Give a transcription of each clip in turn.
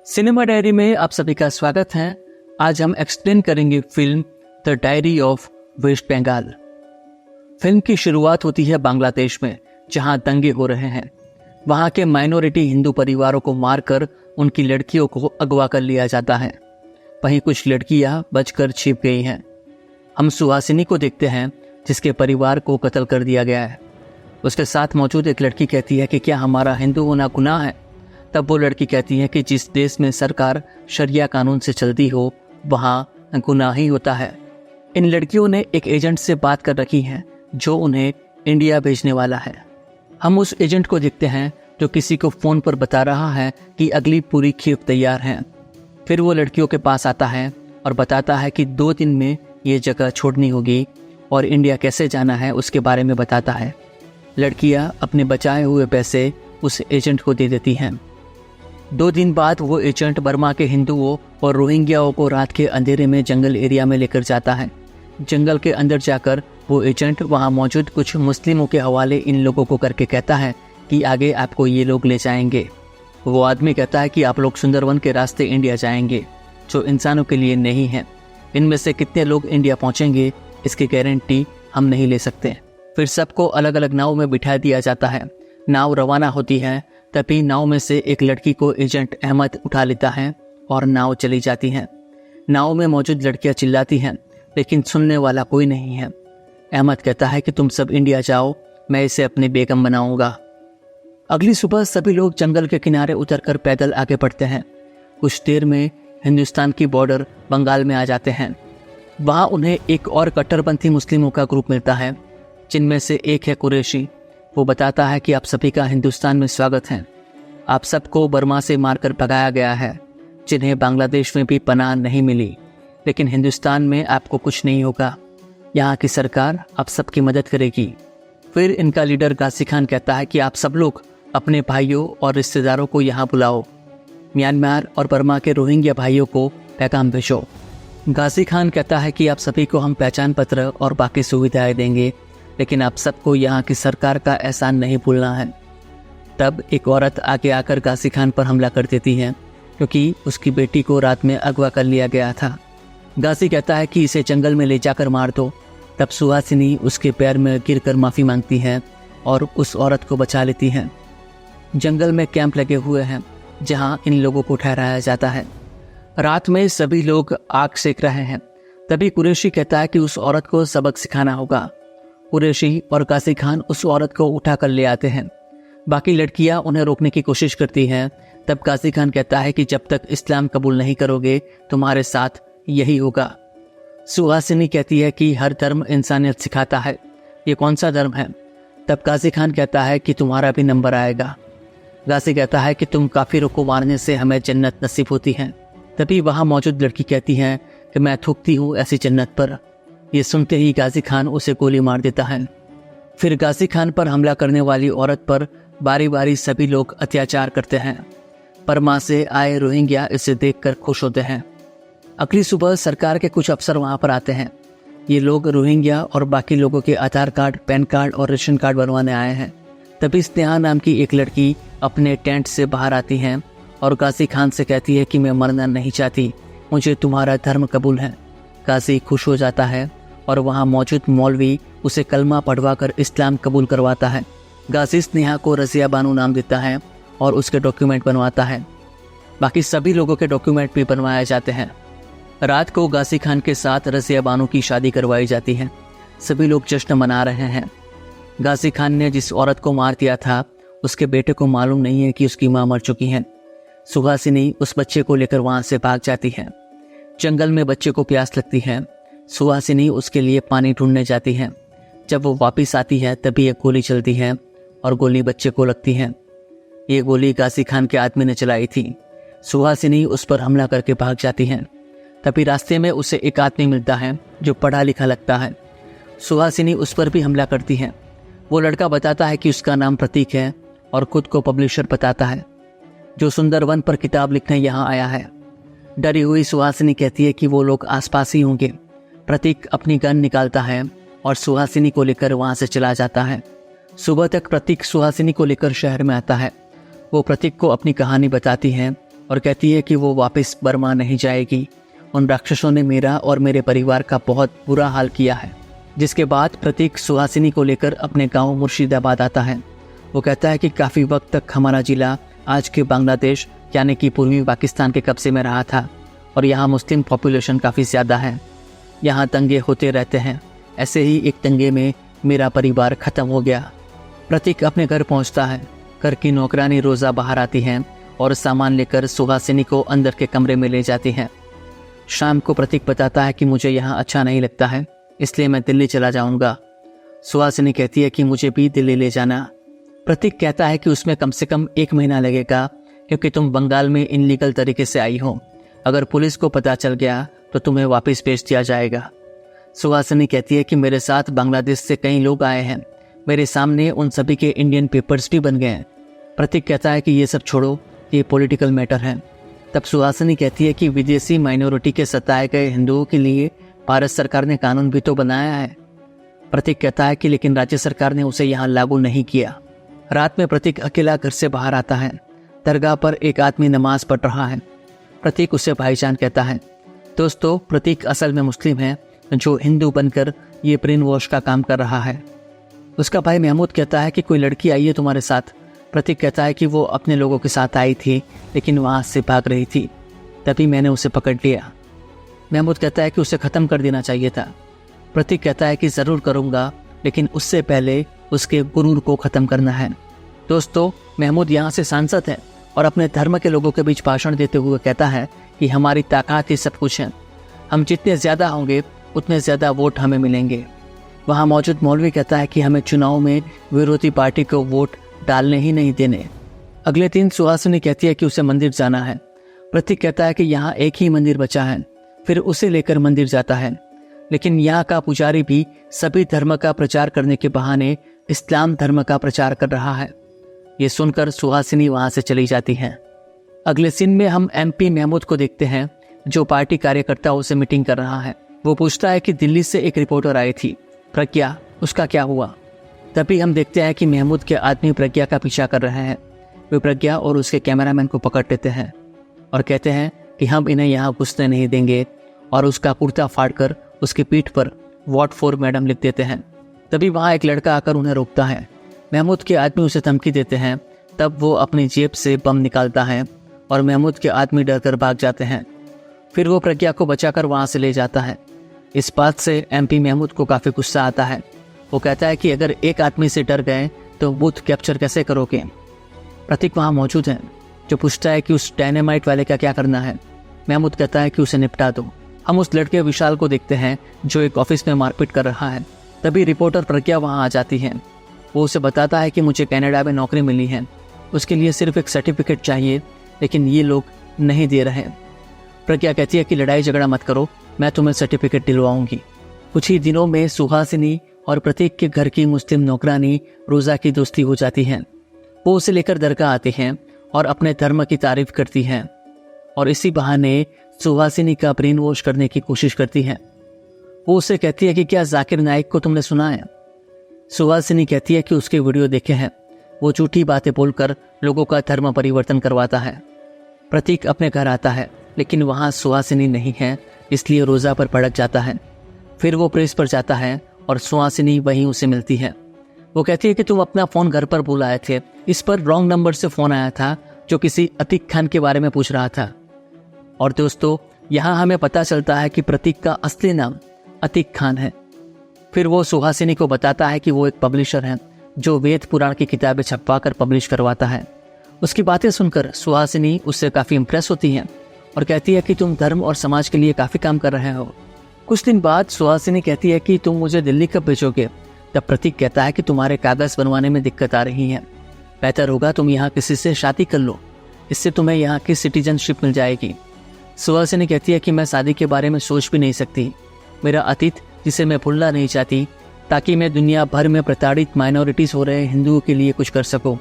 Cinema diary में आप सभी का स्वागत है। आज हम एक्सप्लेन करेंगे film the diary of West Bengal. Film की शुरुआत होती है बांग्लादेश में, जहां दंगे हो रहे हैं। वहां के माइनॉरिटी हिंदू परिवारों को मारकर उनकी लड़कियों को अगवा कर लिया जाता है। वहीं कुछ लड़कियां बचकर छिप गई हैं। हम सुहासिनी को देखते हैं, जिसके परिवार को कत्ल कर दिया गया है। उसके साथ मौजूद एक लड़की कहती है कि क्या हमारा हिंदू होना गुनाह है। तब वो लड़की कहती है कि जिस देश में सरकार शरिया कानून से चलती हो, वहाँ गुनाह ही होता है। इन लड़कियों ने एक एजेंट से बात कर रखी है, जो उन्हें इंडिया भेजने वाला है। हम उस एजेंट को देखते हैं, जो किसी को फ़ोन पर बता रहा है कि अगली पूरी खेप तैयार है। फिर वो लड़कियों के पास आता है और बताता है कि 2 दिन में ये जगह छोड़नी होगी और इंडिया कैसे जाना है उसके बारे में बताता है। लड़कियां अपने बचाए हुए पैसे उस एजेंट को दे देती हैं। 2 दिन बाद वो एजेंट बर्मा के हिंदुओं और रोहिंग्याओं को रात के अंधेरे में जंगल एरिया में लेकर जाता है। जंगल के अंदर जाकर वो एजेंट वहाँ मौजूद कुछ मुस्लिमों के हवाले इन लोगों को करके कहता है कि आगे आपको ये लोग ले जाएंगे। वो आदमी कहता है कि आप लोग सुंदरवन के रास्ते इंडिया जाएंगे, जो इंसानों के लिए नहीं है। इनमें से कितने लोग इंडिया पहुँचेंगे, इसकी गारंटी हम नहीं ले सकते। फिर सबको अलग अलग नाव में बिठा दिया जाता है। नाव रवाना होती है, तभी नाव में से एक लड़की को एजेंट अहमद उठा लेता है और नाव चली जाती है। नाव में मौजूद लड़कियां चिल्लाती हैं, लेकिन सुनने वाला कोई नहीं है। अहमद कहता है कि तुम सब इंडिया जाओ, मैं इसे अपनी बेगम बनाऊंगा। अगली सुबह सभी लोग जंगल के किनारे उतरकर पैदल आगे बढ़ते हैं। कुछ देर में हिंदुस्तान की बॉर्डर बंगाल में आ जाते हैं। वहाँ उन्हें एक और कट्टरपंथी मुस्लिमों का ग्रुप मिलता है, जिनमें से एक है कुरैशी। वो बताता है कि आप सभी का हिंदुस्तान में स्वागत है। आप सबको बर्मा से मारकर भगाया गया है, जिन्हें बांग्लादेश में भी पनाह नहीं मिली, लेकिन हिंदुस्तान में आपको कुछ नहीं होगा। यहाँ की सरकार आप सबकी मदद करेगी। फिर इनका लीडर गाजी खान कहता है कि आप सब लोग अपने भाइयों और रिश्तेदारों को यहाँ बुलाओ। म्यांमार और बर्मा के रोहिंग्या भाइयों को पैगाम भेजो। गाजी खान कहता है कि आप सभी को हम पहचान पत्र और बाकी सुविधाएं देंगे, लेकिन आप सबको यहाँ की सरकार का एहसान नहीं भूलना है। तब एक औरत आगे आकर गाजी खान पर हमला कर देती है, क्योंकि उसकी बेटी को रात में अगवा कर लिया गया था। गाजी कहता है कि इसे जंगल में ले जाकर मार दो। तब सुहासिनी उसके पैर में गिरकर माफ़ी मांगती है और उस औरत को बचा लेती है। जंगल में कैंप लगे हुए हैं, जहाँ इन लोगों को ठहराया जाता है। रात में सभी लोग आग सेक रहे हैं। तभी कुरैशी कहता है कि उस औरत को सबक सिखाना होगा। कुरैशी और गाजी खान उस औरत को उठा कर ले आते हैं। बाकी लड़कियां उन्हें रोकने की कोशिश करती हैं। तब गाजी खान कहता है कि जब तक इस्लाम कबूल नहीं करोगे, तुम्हारे साथ यही होगा। सुहासिनी कहती है कि हर धर्म इंसानियत सिखाता है, ये कौन सा धर्म है। तब गाजी खान कहता है कि तुम्हारा भी नंबर आएगा। गाजी कहता है कि तुम काफिरों को मारने से हमें जन्नत नसीब होती है। तभी वहाँ मौजूद लड़की कहती है कि मैं थूकती हूँ ऐसी जन्नत पर। ये सुनते ही गाजी खान उसे गोली मार देता है। फिर गाजी खान पर हमला करने वाली औरत पर बारी बारी सभी लोग अत्याचार करते हैं। बर्मा से आए रोहिंग्या इसे देखकर खुश होते हैं। अगली सुबह सरकार के कुछ अफसर वहां पर आते हैं। ये लोग रोहिंग्या और बाकी लोगों के आधार कार्ड, पैन कार्ड और रेशन कार्ड बनवाने आए हैं। तभी स्नेहा नाम की एक लड़की अपने टेंट से बाहर आती है और गाजी खान से कहती है कि मैं मरना नहीं चाहती, मुझे तुम्हारा धर्म कबूल है। गाजी खुश हो जाता है और वहाँ मौजूद मौलवी उसे कलमा पढ़वाकर इस्लाम कबूल करवाता है। गाजी स्नेहा को रज़िया बानू नाम देता है और उसके डॉक्यूमेंट बनवाता है। बाकी सभी लोगों के डॉक्यूमेंट भी बनवाए जाते हैं। रात को गाजी खान के साथ रज़िया बानू की शादी करवाई जाती है। सभी लोग जश्न मना रहे हैं। गाजी खान ने जिस औरत को मार दिया था, उसके बेटे को मालूम नहीं है कि उसकी माँ मर चुकी है। सुहासिनी उस बच्चे को लेकर वहाँ से भाग जाती है। जंगल में बच्चे को प्यास लगती है। सुहासिनी उसके लिए पानी ढूंढने जाती है। जब वो वापस आती है, तभी एक गोली चलती है और गोली बच्चे को लगती है। ये गोली गाजी खान के आदमी ने चलाई थी। सुहासिनी उस पर हमला करके भाग जाती है। तभी रास्ते में उसे एक आदमी मिलता है, जो पढ़ा लिखा लगता है। सुहासिनी उस पर भी हमला करती है। वो लड़का बताता है कि उसका नाम प्रतीक है और खुद को पब्लिशर बताता है, जो सुंदरवन पर किताब लिखने यहाँ आया है। डरी हुई सुहासिनी कहती है कि वो लोग आसपास ही होंगे। प्रतीक अपनी गन निकालता है और सुहासिनी को लेकर वहाँ से चला जाता है। सुबह तक प्रतीक सुहासिनी को लेकर शहर में आता है। वो प्रतीक को अपनी कहानी बताती है और कहती है कि वो वापस बर्मा नहीं जाएगी। उन राक्षसों ने मेरा और मेरे परिवार का बहुत बुरा हाल किया है। जिसके बाद प्रतीक सुहासिनी को लेकर अपने गांव मुर्शिदाबाद आता है। वो कहता है कि काफ़ी वक्त तक हमारा जिला आज के बांग्लादेश यानी कि पूर्वी पाकिस्तान के कब्जे में रहा था और यहाँ मुस्लिम पॉपुलेशन काफ़ी ज़्यादा है। यहाँ दंगे होते रहते हैं। ऐसे ही एक दंगे में मेरा परिवार ख़त्म हो गया। प्रतीक अपने घर पहुँचता है। घर की नौकरानी रोज़ा बाहर आती हैं और सामान लेकर सुहासिनी को अंदर के कमरे में ले जाती हैं। शाम को प्रतीक बताता है कि मुझे यहाँ अच्छा नहीं लगता है, इसलिए मैं दिल्ली चला जाऊँगा। सुहासिनी कहती है कि मुझे भी दिल्ली ले जाना। प्रतीक कहता है कि उसमें कम से कम 1 महीना लगेगा, क्योंकि तुम बंगाल में इनलीगल तरीके से आई हो। अगर पुलिस को पता चल गया तो तुम्हें वापस भेज दिया जाएगा। सुहासिनी कहती है कि मेरे साथ बांग्लादेश से कई लोग आए हैं। मेरे सामने उन सभी के इंडियन पेपर्स भी बन गए हैं। प्रतीक कहता है कि ये सब छोड़ो, ये पॉलिटिकल मैटर है। तब सुहासिनी कहती है कि विदेशी माइनॉरिटी के सताए गए हिंदुओं के लिए भारत सरकार ने कानून भी तो बनाया है। प्रतीक कहता है कि लेकिन राज्य सरकार ने उसे यहाँ लागू नहीं किया। रात में प्रतीक अकेला घर से बाहर आता है। दरगाह पर एक आदमी नमाज पढ़ रहा है। प्रतीक उसे भाईजान कहता है। दोस्तों, प्रतीक असल में मुस्लिम है जो हिंदू बनकर ये ब्रेन वॉश का काम कर रहा है। उसका भाई महमूद कहता है कि कोई लड़की आई है तुम्हारे साथ। प्रतीक कहता है कि वो अपने लोगों के साथ आई थी, लेकिन वहाँ से भाग रही थी, तभी मैंने उसे पकड़ लिया। महमूद कहता है कि उसे ख़त्म कर देना चाहिए था। प्रतीक कहता है कि ज़रूर करूँगा, लेकिन उससे पहले उसके गुरूर को ख़त्म करना है। दोस्तों, महमूद यहाँ से सांसद है और अपने धर्म के लोगों के बीच भाषण देते हुए कहता है कि हमारी ताकत ही सब कुछ है। हम जितने ज़्यादा होंगे उतने ज़्यादा वोट हमें मिलेंगे। वहाँ मौजूद मौलवी कहता है कि हमें चुनाव में विरोधी पार्टी को वोट डालने ही नहीं देने। अगले दिन सुहासिनी कहती है कि उसे मंदिर जाना है। प्रतीक कहता है कि यहाँ एक ही मंदिर बचा है। फिर उसे लेकर मंदिर जाता है, लेकिन यहाँ का पुजारी भी सभी धर्म का प्रचार करने के बहाने इस्लाम धर्म का प्रचार कर रहा है। ये सुनकर सुहासिनी वहाँ से चली जाती है। अगले सीन में हम MP महमूद को देखते हैं, जो पार्टी कार्यकर्ताओं से मीटिंग कर रहा है। वो पूछता है कि दिल्ली से एक रिपोर्टर आई थी, प्रज्ञा, उसका क्या हुआ? तभी हम देखते हैं कि महमूद के आदमी प्रज्ञा का पीछा कर रहे हैं। वे प्रज्ञा और उसके कैमरामैन को पकड़ लेते हैं और कहते हैं कि हम इन्हें यहाँ घुसने नहीं देंगे, और उसका कुर्ता फाड़कर उसकी पीठ पर वॉट फॉर मैडम लिख देते हैं। तभी वहाँ एक लड़का आकर उन्हें रोकता है। महमूद के आदमी उसे धमकी देते हैं। तब वो अपनी जेब से बम निकालता है और महमूद के आदमी डरकर भाग जाते हैं। फिर वो प्रज्ञा को बचाकर वहाँ से ले जाता है। इस बात से MP महमूद को काफ़ी गुस्सा आता है। वो कहता है कि अगर एक आदमी से डर गए तो बूथ कैप्चर कैसे करोगे? प्रतीक वहाँ मौजूद है, जो पूछता है कि उस डायनामाइट वाले का क्या करना है। महमूद कहता है कि उसे निपटा दो। हम उस लड़के विशाल को देखते हैं जो एक ऑफिस में मारपीट कर रहा है। तभी रिपोर्टर प्रज्ञा वहाँ आ जाती है। वो उसे बताता है कि मुझे कनाडा में नौकरी मिली है, उसके लिए सिर्फ एक सर्टिफिकेट चाहिए, लेकिन ये लोग नहीं दे रहे। प्रज्ञा कहती है कि लड़ाई झगड़ा मत करो, मैं तुम्हें सर्टिफिकेट दिलवाऊंगी। कुछ ही दिनों में सुहासिनी और प्रतीक के घर की मुस्लिम नौकरानी रोज़ा की दोस्ती हो जाती है। वो उसे लेकर दरगाह आती हैं और अपने धर्म की तारीफ करती हैं, और इसी बहाने सुहासिनी का ब्रेन वॉश करने की कोशिश करती है। वो उसे कहती है कि क्या जाकिर नाइक को तुमने सुना है? सुहासिनी कहती है कि उसके वीडियो देखे हैं। वो झूठी बातें बोलकर लोगों का धर्म परिवर्तन करवाता है। प्रतीक अपने घर आता है, लेकिन वहाँ सुहासिनी नहीं है, इसलिए रोज़ा पर भड़क जाता है। फिर वो प्रेस पर जाता है और सुहासिनी वहीं उसे मिलती है। वो कहती है कि तुम अपना फ़ोन घर पर भूल आए थे। इस पर रॉन्ग नंबर से फ़ोन आया था, जो किसी अतीक खान के बारे में पूछ रहा था। और दोस्तों, यहाँ हमें पता चलता है कि प्रतीक का असली नाम अतीक खान है। फिर वो सुहासिनी को बताता है कि वो एक पब्लिशर है जो वेद पुराण की किताबें छपवा कर पब्लिश करवाता है। उसकी बातें सुनकर सुहासिनी उससे काफ़ी इम्प्रेस होती है और कहती है कि तुम धर्म और समाज के लिए काफ़ी काम कर रहे हो। कुछ दिन बाद सुहासिनी कहती है कि तुम मुझे दिल्ली कब भेजोगे? तब प्रतीक कहता है कि तुम्हारे कागज़ बनवाने में दिक्कत आ रही है, बेहतर होगा तुम यहाँ किसी से शादी कर लो, इससे तुम्हें यहाँ की सिटीजनशिप मिल जाएगी। सुहासिनी कहती है कि मैं शादी के बारे में सोच भी नहीं सकती, मेरा अतीत जिसे मैं भूलना नहीं चाहती, ताकि मैं दुनिया भर में प्रताड़ित माइनॉरिटीज़ हो रहे हिंदुओं के लिए कुछ कर सकूं।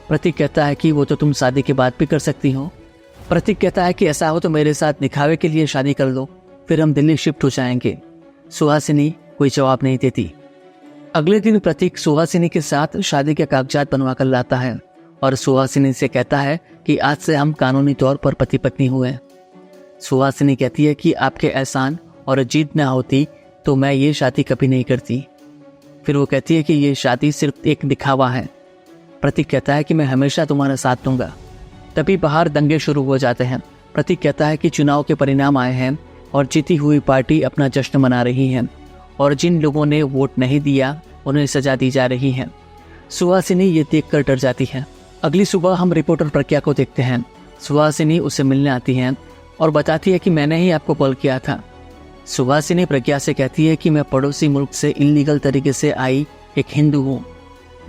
प्रतीक कहता है कि वो तो तुम शादी के बाद भी कर सकती हो। प्रतीक कहता है कि ऐसा हो तो मेरे साथ दिखावे के लिए शादी कर लो, फिर हम दिल्ली शिफ्ट हो जाएंगे। सुहासिनी कोई जवाब नहीं देती। अगले दिन प्रतीक सुहासिनी के साथ शादी के कागजात बनवा कर लाता है और सुहासिनी से कहता है कि आज से हम कानूनी तौर पर पति पत्नी हुए। सुहासिनी कहती है कि आपके एहसान और जीत ना होती तो मैं ये शादी कभी नहीं करती। फिर वो कहती है कि ये शादी सिर्फ एक दिखावा है। प्रतीक कहता है कि मैं हमेशा तुम्हारा साथ दूंगा। तभी बाहर दंगे शुरू हो जाते हैं। प्रतीक कहता है कि चुनाव के परिणाम आए हैं और जीती हुई पार्टी अपना जश्न मना रही है और जिन लोगों ने वोट नहीं दिया उन्हें सजा दी जा रही है। सुहासिनी ये देखकर डर जाती है। अगली सुबह हम रिपोर्टर प्रज्ञा को देखते हैं। सुहासिनी उसे मिलने आती है और बताती है कि मैंने ही आपको कॉल किया था। सुहासिनी प्रज्ञा से कहती है कि मैं पड़ोसी मुल्क से इल्लीगल तरीके से आई एक हिंदू हूँ।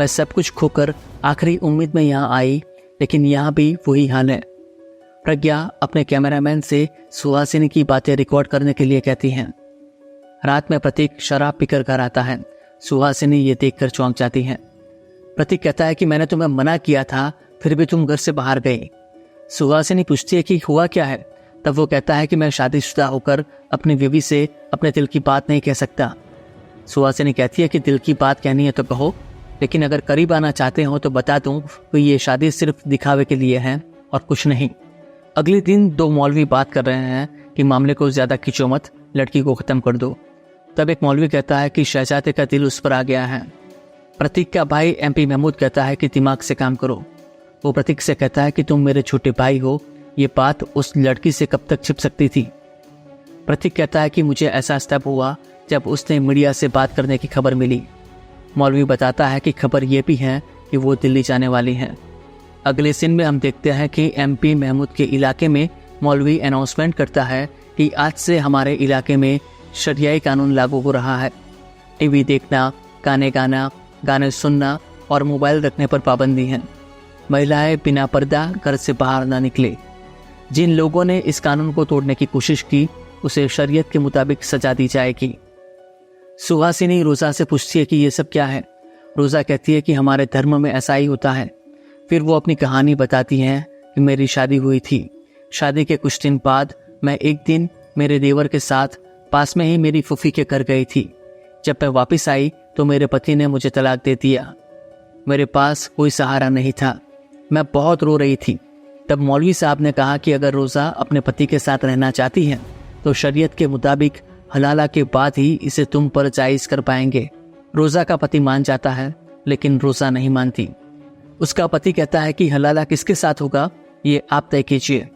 मैं सब कुछ खोकर आखिरी उम्मीद में यहाँ आई, लेकिन यहाँ भी वही हाल है। प्रज्ञा अपने कैमरामैन से सुहासिनी की बातें रिकॉर्ड करने के लिए कहती हैं। रात में प्रतीक शराब पीकर घर आता है। सुहासिनी ये देखकर चौंक जाती है। प्रतीक कहता है कि मैंने तुम्हें मना किया था, फिर भी तुम घर से बाहर गई। सुहासिनी पूछती है कि हुआ क्या है। तब वो कहता है कि मैं शादीशुदा होकर अपनी बीवी से अपने दिल की बात नहीं कह सकता। सुहासिनी कहती है कि दिल की बात कहनी है तो कहो, लेकिन अगर करीब आना चाहते हो तो बता दूं कि ये शादी सिर्फ दिखावे के लिए है और कुछ नहीं। अगले दिन दो मौलवी बात कर रहे हैं कि मामले को ज्यादा खींचो मत, लड़की को खत्म कर दो। तब एक मौलवी कहता है कि शहजादे का दिल उस पर आ गया है। प्रतीक का भाई MP महमूद कहता है कि दिमाग से काम करो। वो प्रतीक से कहता है कि तुम मेरे छोटे भाई हो, ये बात उस लड़की से कब तक छिप सकती थी। प्रतीक कहता है कि मुझे एहसास तब हुआ जब उसने मीडिया से बात करने की खबर मिली। मौलवी बताता है कि खबर ये भी है कि वो दिल्ली जाने वाली हैं। अगले सीन में हम देखते हैं कि MP महमूद के इलाके में मौलवी अनाउंसमेंट करता है कि आज से हमारे इलाके में शरियाई कानून लागू हो रहा है। टीवी देखना, गाने गाना, गाने सुनना और मोबाइल रखने पर पाबंदी है। महिलाएं बिना पर्दा घर से बाहर ना निकले। जिन लोगों ने इस कानून को तोड़ने की कोशिश की उसे शरीयत के मुताबिक सजा दी जाएगी। सुहासिनी रोजा से पूछती है कि ये सब क्या है। रोजा कहती है कि हमारे धर्म में ऐसा ही होता है। फिर वो अपनी कहानी बताती हैं कि मेरी शादी हुई थी। शादी के कुछ दिन बाद मैं एक दिन मेरे देवर के साथ पास में ही मेरी फूफी के घर गई थी। जब मैं वापस आई तो मेरे पति ने मुझे तलाक दे दिया। मेरे पास कोई सहारा नहीं था। मैं बहुत रो रही थी। तब मौलवी साहब ने कहा कि अगर रोज़ा अपने पति के साथ रहना चाहती है तो शरीयत के मुताबिक हलाला के बाद ही इसे तुम पर जायज़ कर पाएंगे। रोज़ा का पति मान जाता है, लेकिन रोज़ा नहीं मानती। उसका पति कहता है कि हलाला किसके साथ होगा ये आप तय कीजिए।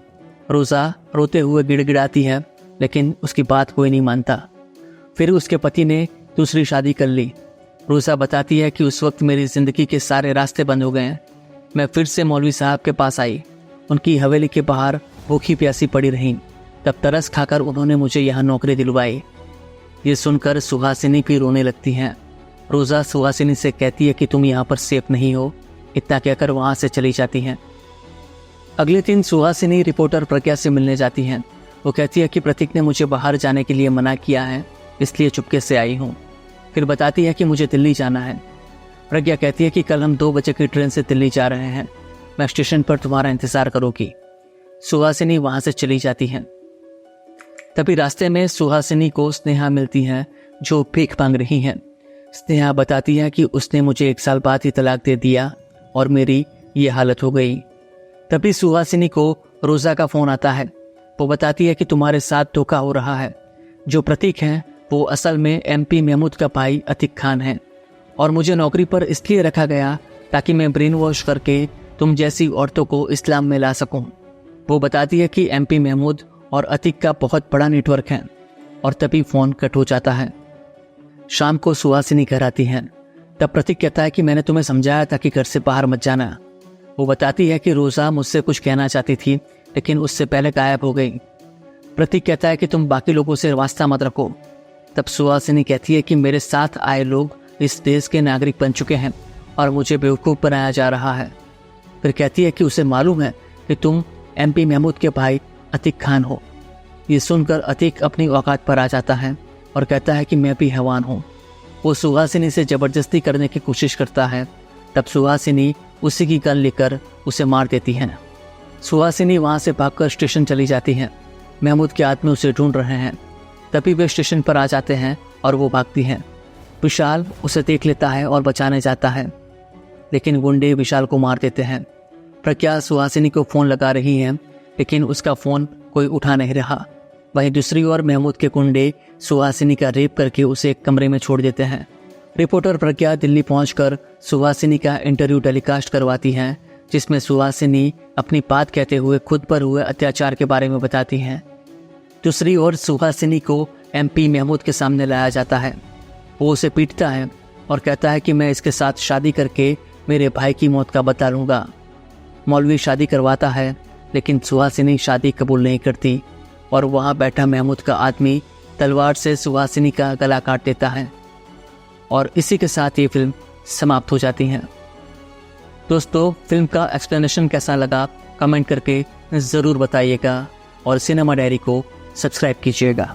रोज़ा रोते हुए गिड़गिड़ाती है, लेकिन उसकी बात कोई नहीं मानता। फिर उसके पति ने दूसरी शादी कर ली। रोज़ा बताती है कि उस वक्त मेरी ज़िंदगी के सारे रास्ते बंद हो गए हैं। मैं फिर से मौलवी साहब के पास आई। उनकी हवेली के बाहर भूखी प्यासी पड़ी रही। तब तरस खाकर उन्होंने मुझे यहाँ नौकरी दिलवाई। ये सुनकर सुहासिनी भी रोने लगती हैं। रोज़ा सुहासिनी से कहती है कि तुम यहाँ पर सेफ नहीं हो। इतना कहकर वहाँ से चली जाती हैं। अगले दिन सुहासिनी रिपोर्टर प्रज्ञा से मिलने जाती हैं। वो कहती है कि प्रतीक ने मुझे बाहर जाने के लिए मना किया है, इसलिए चुपके से आई हूँ। फिर बताती है कि मुझे दिल्ली जाना है। प्रज्ञा कहती है कि कल हम 2 बजे की ट्रेन से दिल्ली जा रहे हैं। मैं स्टेशन पर तुम्हारा इंतजार करूँगी। सुहासिनी वहाँ से चली जाती हैं। तभी रास्ते में सुहासिनी को स्नेहा मिलती है जो भीख मांग रही हैं। स्नेहा बताती है कि उसने मुझे 1 साल बाद ही तलाक दे दिया और मेरी ये हालत हो गई। तभी सुहासिनी को रोज़ा का फ़ोन आता है। वो बताती है कि तुम्हारे साथ धोखा हो रहा है। जो प्रतीक हैं वो असल में MP महमूद का भाई अतीक खान है और मुझे नौकरी पर इसलिए रखा गया ताकि मैं ब्रेन वॉश करके तुम जैसी औरतों को इस्लाम में ला सकूं। वो बताती है कि MP महमूद और अतीक का बहुत बड़ा नेटवर्क है और तभी फ़ोन कट हो जाता है। शाम को सुहासिनी घर आती हैं। तब प्रतीक कहता है कि मैंने तुम्हें समझाया था कि घर से बाहर मत जाना। वो बताती है कि रोज़ा मुझसे कुछ कहना चाहती थी, लेकिन उससे पहले गायब हो गई। प्रतीक कहता है कि तुम बाकी लोगों से वास्ता मत रखो। तब सुहासिनी कहती है कि मेरे साथ आए लोग इस देश के नागरिक बन चुके हैं और मुझे बेवकूफ़ बनाया जा रहा है। फिर कहती है कि उसे मालूम है कि तुम MP महमूद के भाई अतीक खान हो। ये सुनकर अतीक अपनी औकात पर आ जाता है और कहता है कि मैं भी हैवान हूँ। वो सुहासिनी से ज़बरदस्ती करने की कोशिश करता है। तब सुहासिनी उसी की गन लेकर उसे मार देती है। सुहासिनी वहाँ से भागकर स्टेशन चली जाती है। महमूद के आदमी उसे ढूंढ रहे हैं। तभी वे स्टेशन पर आ जाते हैं और वो भागती हैं। विशाल उसे देख लेता है और बचाने जाता है, लेकिन गुंडे विशाल को मार देते हैं प्रज्ञा सुहासिनी को फ़ोन लगा रही है, लेकिन उसका फ़ोन कोई उठा नहीं रहा। वहीं दूसरी ओर महमूद के गुंडे सुहासिनी का रेप करके उसे एक कमरे में छोड़ देते हैं। रिपोर्टर प्रज्ञा दिल्ली पहुंचकर सुहासिनी का इंटरव्यू टेलीकास्ट करवाती हैं, जिसमें सुहासिनी अपनी बात कहते हुए खुद पर हुए अत्याचार के बारे में बताती हैं। दूसरी ओर सुहासिनी को MP महमूद के सामने लाया जाता है। वो उसे पीटता है और कहता है कि मैं इसके साथ शादी करके मेरे भाई की मौत का बदला लूँगा। मौलवी शादी करवाता है, लेकिन सुहासिनी शादी कबूल नहीं करती और वहाँ बैठा महमूद का आदमी तलवार से सुहासिनी का गला काट देता है और इसी के साथ ये फिल्म समाप्त हो जाती है। दोस्तों, फिल्म का एक्सप्लेनेशन कैसा लगा कमेंट करके ज़रूर बताइएगा और सिनेमा डायरी को सब्सक्राइब कीजिएगा।